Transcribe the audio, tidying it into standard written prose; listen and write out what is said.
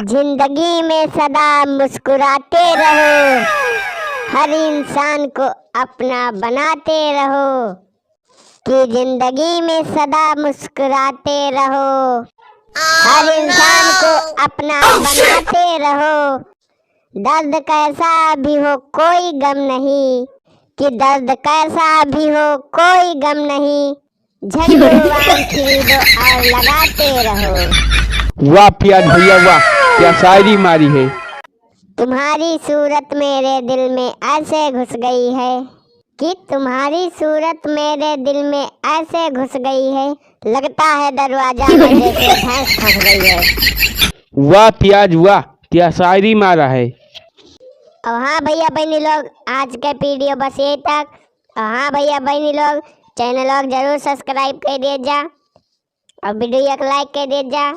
जिंदगी में सदा मुस्कुराते रहो, हर इंसान को अपना बनाते रहो। कि जिंदगी में सदा मुस्कुराते रहो, हर इंसान को अपना बनाते रहो। दर्द कैसा भी हो कोई गम नहीं, कि दर्द कैसा भी हो कोई गम नहीं। झंडुआन खरीदो और लगाते रहो। वाह पियाज भैया वाह, क्या शायरी मारी है। तुम्हारी सूरत मेरे दिल में ऐसे घुस गई है, कि तुम्हारी सूरत मेरे दिल में ऐसे घुस गई है, लगता है दरवाजा में जैसे भैंस फंस गई है। वाह पियाज वाह, क्या शायरी मारा है। और हाँ भैया बहनी लोग, आज का वीडियो बस यही तक। और हाँ भैया बहनी लोग, चैनल लोग जरूर सब्सक्राइब कर दीजिए और वीडियो को लाइक कर दीजिए।